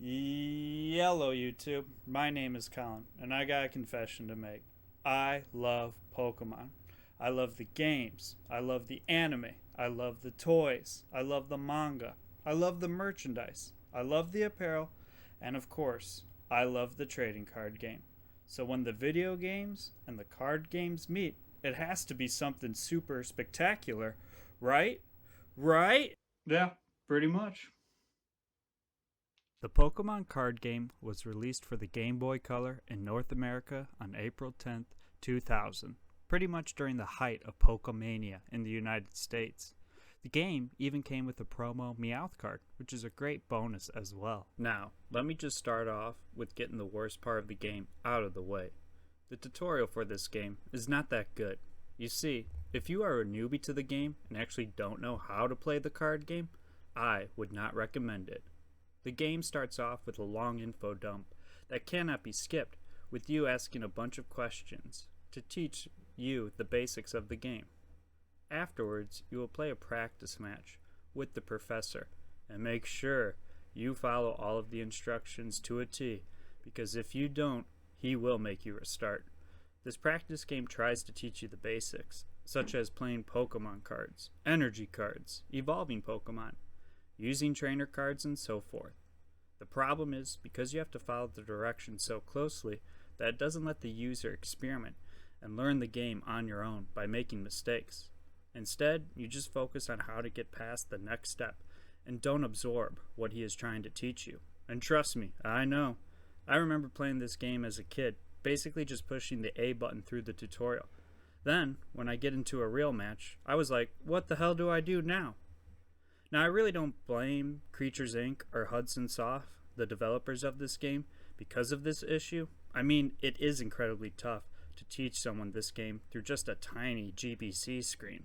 Yellow YouTube. My name is Colin, and I got a confession to make. I love Pokemon. I love the games. I love the anime. I love the toys. I love the manga. I love the merchandise. I love the apparel. And of course, I love the trading card game. So when the video games and the card games meet, it has to be something super spectacular, right? Right? Yeah, pretty much. The Pokemon card game was released for the Game Boy Color in North America on April 10th, 2000, pretty much during the height of Pokemania in the United States. The game even came with a promo Meowth card, which is a great bonus as well. Now, let me just start off with getting the worst part of the game out of the way. The tutorial for this game is not that good. You see, if you are a newbie to the game and actually don't know how to play the card game, I would not recommend it. The game starts off with a long info dump that cannot be skipped, with you asking a bunch of questions to teach you the basics of the game. Afterwards, you will play a practice match with the professor and make sure you follow all of the instructions to a T, because if you don't, he will make you restart. This practice game tries to teach you the basics, such as playing Pokemon cards, energy cards, evolving Pokemon, using trainer cards, and so forth. The problem is, because you have to follow the directions so closely, that it doesn't let the user experiment and learn the game on your own by making mistakes. Instead, you just focus on how to get past the next step and don't absorb what he is trying to teach you. And trust me, I know. I remember playing this game as a kid, basically just pushing the A button through the tutorial. Then, when I get into a real match, I was like, what the hell do I do now? Now, I really don't blame Creatures Inc. or Hudson Soft, the developers of this game, because of this issue. I mean, it is incredibly tough to teach someone this game through just a tiny GBC screen.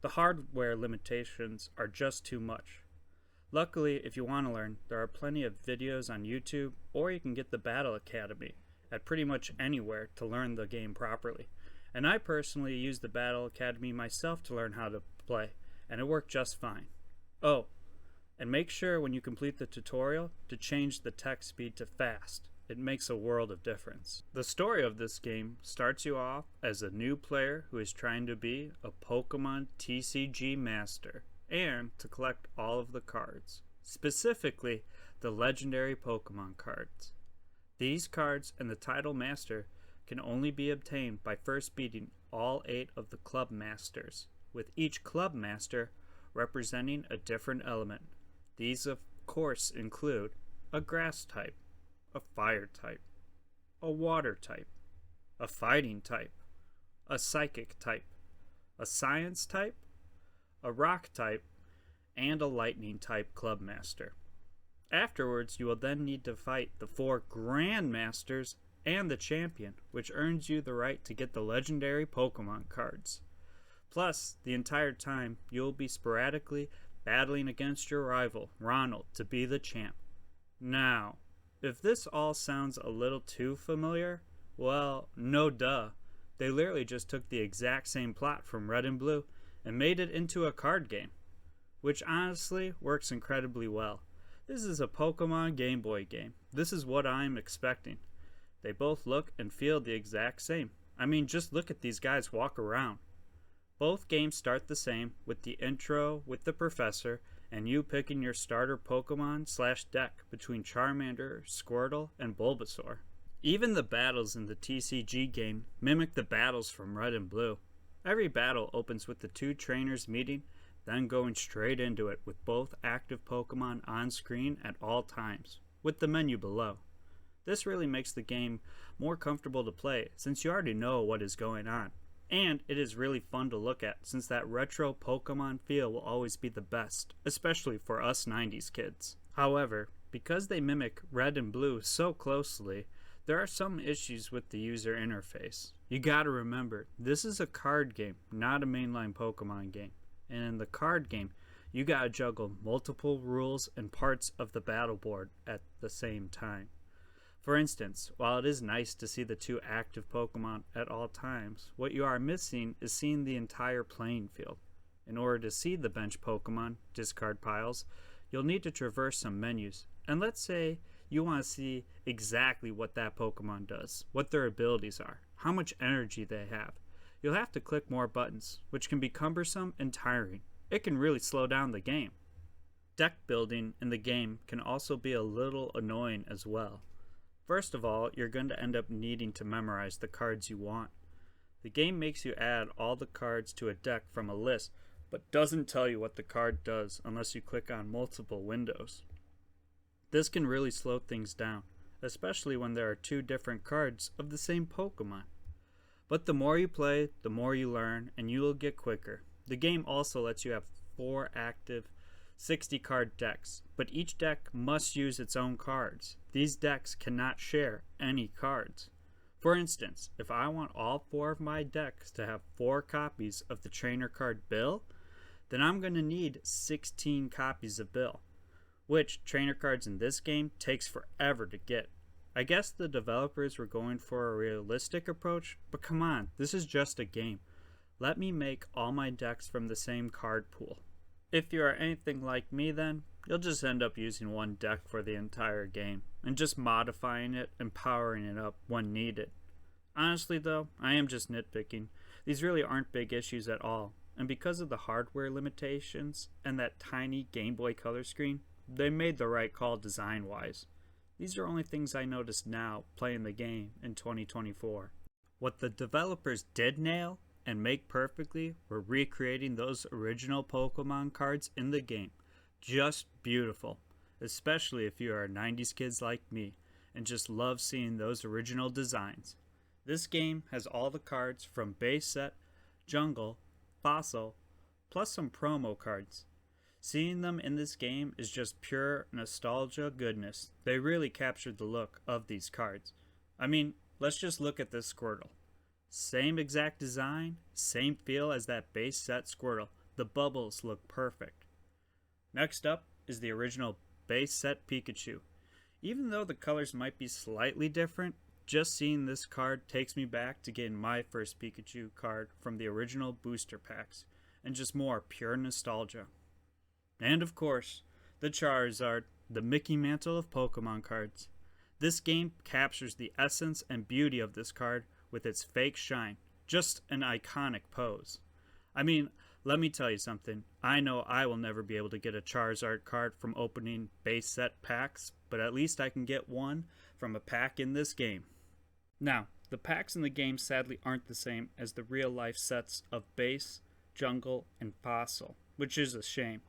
The hardware limitations are just too much. Luckily, if you want to learn, there are plenty of videos on YouTube, or you can get the Battle Academy at pretty much anywhere to learn the game properly. And I personally use the Battle Academy myself to learn how to play, and it worked just fine. Oh, and make sure when you complete the tutorial to change the text speed to fast. It makes a world of difference. The story of this game starts you off as a new player who is trying to be a Pokemon TCG master and to collect all of the cards, specifically the legendary Pokemon cards. These cards and the title master can only be obtained by first beating all 8 of the club masters, with each club master representing a different element. These of course include a grass type, a fire type, a water type, a fighting type, a psychic type, a science type, a rock type, and a lightning type club master. Afterwards, you will then need to fight the 4 grandmasters and the champion, which earns you the right to get the legendary Pokemon cards. Plus, the entire time, you'll be sporadically battling against your rival, Ronald, to be the champ. Now, if this all sounds a little too familiar, well, no duh. They literally just took the exact same plot from Red and Blue and made it into a card game, which honestly works incredibly well. This is a Pokemon Game Boy game. This is what I'm expecting. They both look and feel the exact same. I mean, just look at these guys walk around. Both games start the same, with the intro with the professor and you picking your starter Pokemon/deck between Charmander, Squirtle, and Bulbasaur. Even the battles in the TCG game mimic the battles from Red and Blue. Every battle opens with the 2 trainers meeting, then going straight into it with both active Pokemon on screen at all times, with the menu below. This really makes the game more comfortable to play since you already know what is going on. And it is really fun to look at since that retro Pokemon feel will always be the best, especially for us 90s kids. However, because they mimic Red and Blue so closely, there are some issues with the user interface. You gotta remember, this is a card game, not a mainline Pokemon game. And in the card game, you gotta juggle multiple rules and parts of the battle board at the same time. For instance, while it is nice to see the 2 active Pokemon at all times, what you are missing is seeing the entire playing field. In order to see the bench Pokemon discard piles, you'll need to traverse some menus, and let's say you want to see exactly what that Pokemon does, what their abilities are, how much energy they have. You'll have to click more buttons, which can be cumbersome and tiring. It can really slow down the game. Deck building in the game can also be a little annoying as well. First of all, you're going to end up needing to memorize the cards you want. The game makes you add all the cards to a deck from a list, but doesn't tell you what the card does unless you click on multiple windows. This can really slow things down, especially when there are two different cards of the same Pokemon. But the more you play, the more you learn, and you will get quicker. The game also lets you have 4 active 60 card decks, but each deck must use its own cards. These decks cannot share any cards. For instance, if I want all 4 of my decks to have 4 copies of the trainer card Bill, then I'm going to need 16 copies of Bill, which trainer cards in this game takes forever to get. I guess the developers were going for a realistic approach, but come on, this is just a game. Let me make all my decks from the same card pool. If you are anything like me, then you'll just end up using one deck for the entire game and just modifying it and powering it up when needed. Honestly though, I am just nitpicking. These really aren't big issues at all, and because of the hardware limitations and that tiny Game Boy Color screen, they made the right call design-wise. These are only things I noticed now playing the game in 2024. What the developers did nail and make perfectly were recreating those original Pokemon cards in the game. Just beautiful, especially if you are 90s kids like me and just love seeing those original designs. This game has all the cards from base set, jungle, fossil, plus some promo cards. Seeing them in this game is just pure nostalgia goodness. They really captured the look of these cards. I mean, let's just look at this Squirtle. Same exact design, same feel as that base set Squirtle. The bubbles look perfect. Next up is the original base set Pikachu. Even though the colors might be slightly different, just seeing this card takes me back to getting my first Pikachu card from the original booster packs, and just more pure nostalgia. And of course, the Charizard, the Mickey Mantle of Pokemon cards. This game captures the essence and beauty of this card with its fake shine. Just an iconic pose. I mean, let me tell you something. I know I will never be able to get a Charizard card from opening base set packs, but at least I can get one from a pack in this game. Now, the packs in the game sadly aren't the same as the real life sets of base, jungle, and fossil, which is a shame.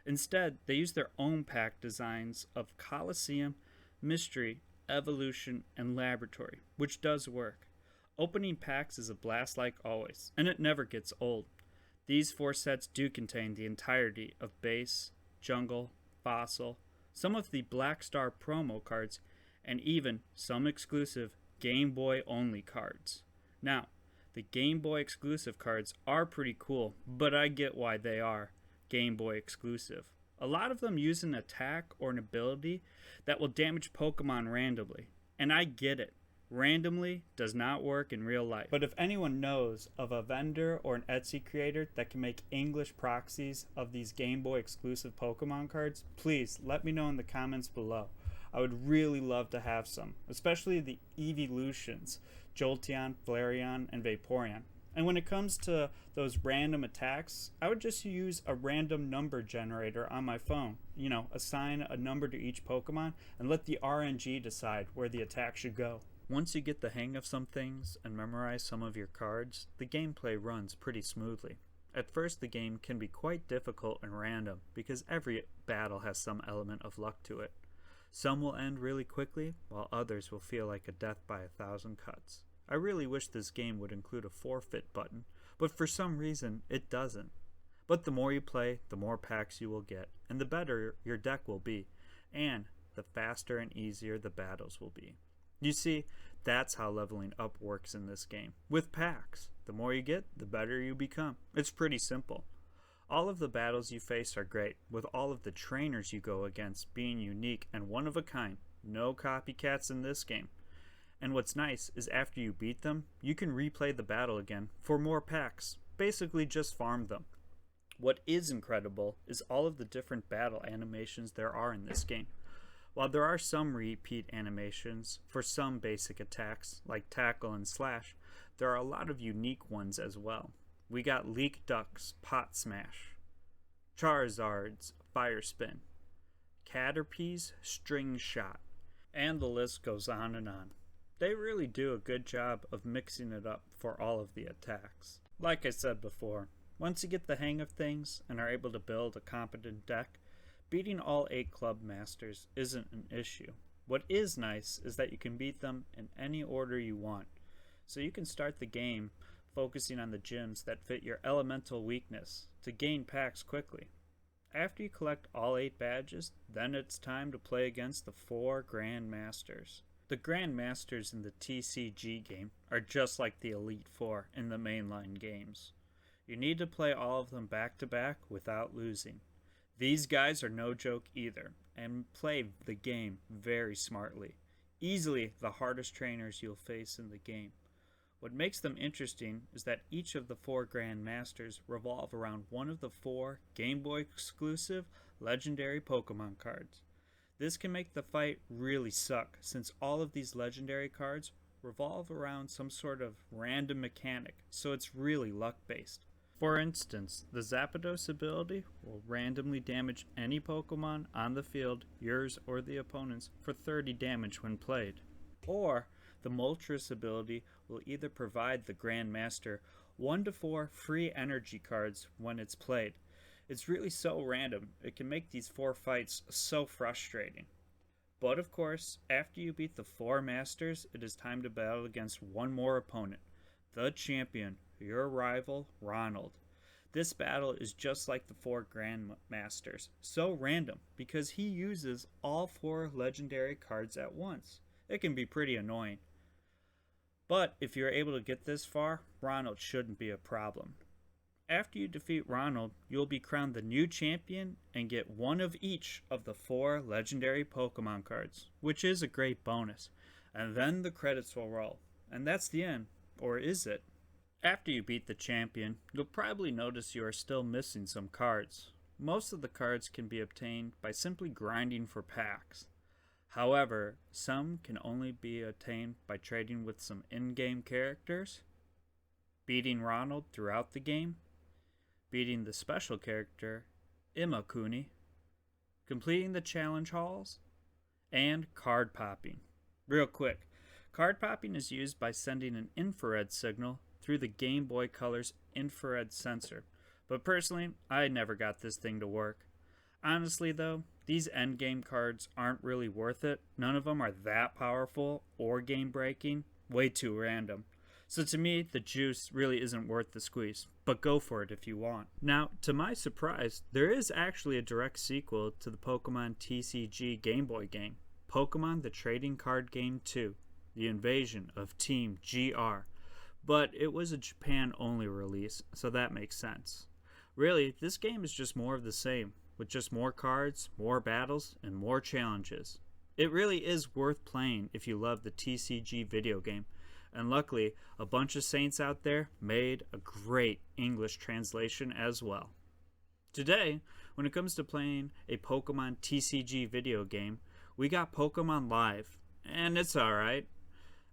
Instead, they use their own pack designs of Colosseum, Mystery, Evolution, and Laboratory, which does work. Opening packs is a blast like always, and it never gets old. These 4 sets do contain the entirety of base, jungle, fossil, some of the Black Star promo cards, and even some exclusive Game Boy only cards. Now, the Game Boy exclusive cards are pretty cool, but I get why they are Game Boy exclusive. A lot of them use an attack or an ability that will damage Pokemon randomly, and I get it. Randomly does not work in real life. But if anyone knows of a vendor or an Etsy creator that can make English proxies of these Game Boy exclusive Pokemon cards, please let me know in the comments below. I would really love to have some, especially the Evolutions, Jolteon, Flareon, and Vaporeon. And when it comes to those random attacks, I would just use a random number generator on my phone. Assign a number to each Pokemon and let the RNG decide where the attack should go. Once you get the hang of some things and memorize some of your cards, the gameplay runs pretty smoothly. At first, the game can be quite difficult and random because every battle has some element of luck to it. Some will end really quickly, while others will feel like a death by 1,000 cuts. I really wish this game would include a forfeit button, but for some reason it doesn't. But the more you play, the more packs you will get, and the better your deck will be, and the faster and easier the battles will be. You see, that's how leveling up works in this game. With packs, the more you get, the better you become. It's pretty simple. All of the battles you face are great, with all of the trainers you go against being unique and one of a kind. No copycats in this game. And what's nice is after you beat them, you can replay the battle again for more packs. Basically just farm them. What is incredible is all of the different battle animations there are in this game. While there are some repeat animations for some basic attacks, like tackle and slash, there are a lot of unique ones as well. We got Leak Duck's Pot Smash, Charizard's Fire Spin, Caterpie's String Shot, and the list goes on and on. They really do a good job of mixing it up for all of the attacks. Like I said before, once you get the hang of things and are able to build a competent deck, beating all 8 club masters isn't an issue. What is nice is that you can beat them in any order you want, so you can start the game focusing on the gyms that fit your elemental weakness to gain packs quickly. After you collect all 8 badges, then it's time to play against the 4 Grand Masters. The Grand Masters in the TCG game are just like the Elite Four in the mainline games. You need to play all of them back to back without losing. These guys are no joke either, and play the game very smartly. Easily the hardest trainers you'll face in the game. What makes them interesting is that each of the 4 Grand Masters revolve around one of the 4 Game Boy exclusive legendary Pokemon cards. This can make the fight really suck, since all of these legendary cards revolve around some sort of random mechanic, so it's really luck based. For instance, the Zapdos ability will randomly damage any Pokemon on the field, yours or the opponent's, for 30 damage when played. Or the Moltres ability will either provide the Grand Master 1 to 4 free energy cards when it's played. It's really so random, it can make these 4 fights so frustrating. But of course, after you beat the 4 Masters, it is time to battle against one more opponent, the champion, your rival, Ronald. This battle is just like the 4 Grand Masters, so random because he uses all 4 legendary cards at once. It can be pretty annoying. But if you're able to get this far, Ronald shouldn't be a problem. After you defeat Ronald, you'll be crowned the new champion and get one of each of the 4 legendary Pokemon cards, which is a great bonus. And then the credits will roll. And that's the end. Or is it? After you beat the champion, you'll probably notice you are still missing some cards. Most of the cards can be obtained by simply grinding for packs. However, some can only be obtained by trading with some in-game characters, beating Ronald throughout the game, beating the special character, Imakuni, completing the challenge halls, and card popping. Real quick, card popping is used by sending an infrared signal through the Game Boy Color's infrared sensor, but personally, I never got this thing to work. Honestly though, these endgame cards aren't really worth it. None of them are that powerful or game breaking, way too random. So to me, the juice really isn't worth the squeeze, but go for it if you want. Now, to my surprise, there is actually a direct sequel to the Pokemon TCG Game Boy game, Pokemon the Trading Card Game 2, The Invasion of Team GR. But it was a Japan-only release, so that makes sense. Really, this game is just more of the same, with just more cards, more battles, and more challenges. It really is worth playing if you love the TCG video game. And luckily, a bunch of saints out there made a great English translation as well. Today, when it comes to playing a Pokemon TCG video game, we got Pokemon Live, and it's alright.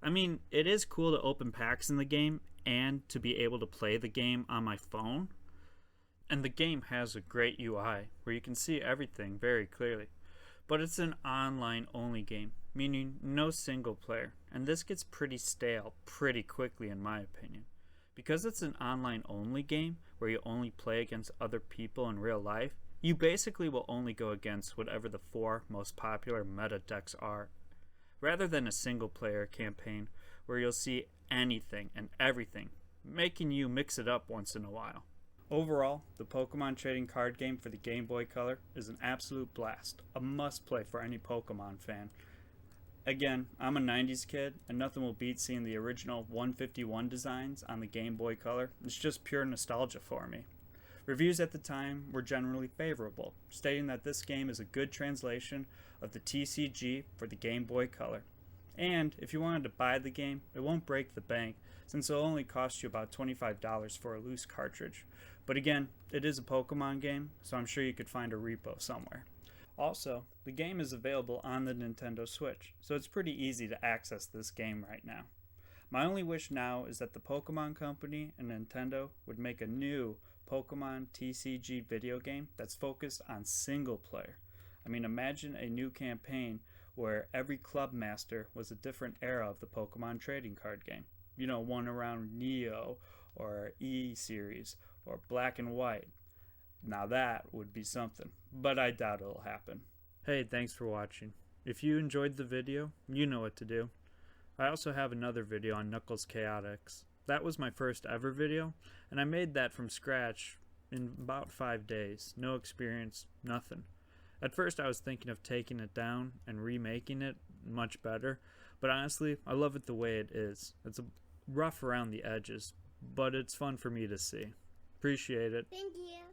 I mean, it is cool to open packs in the game and to be able to play the game on my phone. And the game has a great UI where you can see everything very clearly. But it's an online-only game, meaning no single player, and this gets pretty stale pretty quickly in my opinion. Because it's an online-only game where you only play against other people in real life, you basically will only go against whatever the 4 most popular meta decks are, rather than a single-player campaign where you'll see anything and everything, making you mix it up once in a while. Overall, the Pokemon trading card game for the Game Boy Color is an absolute blast, a must-play for any Pokemon fan. Again, I'm a 90s kid, and nothing will beat seeing the original 151 designs on the Game Boy Color. It's just pure nostalgia for me. Reviews at the time were generally favorable, stating that this game is a good translation of the TCG for the Game Boy Color. And if you wanted to buy the game, it won't break the bank, since it'll only cost you about $25 for a loose cartridge. But again, it is a Pokemon game, so I'm sure you could find a repo somewhere. Also, the game is available on the Nintendo Switch, so it's pretty easy to access this game right now. My only wish now is that the Pokemon Company and Nintendo would make a new Pokemon TCG video game that's focused on single player. I mean, imagine a new campaign where every club master was a different era of the Pokemon trading card game. You know, one around Neo or E Series or Black and White. Now that would be something, but I doubt it'll happen. Hey, thanks for watching. If you enjoyed the video, you know what to do. I also have another video on Knuckles Chaotix. That was my first ever video, and I made that from scratch in about 5 days. No experience, nothing. At first I was thinking of taking it down and remaking it much better, but honestly, I love it the way it is. It's rough around the edges, but it's fun for me to see. Appreciate it. Thank you.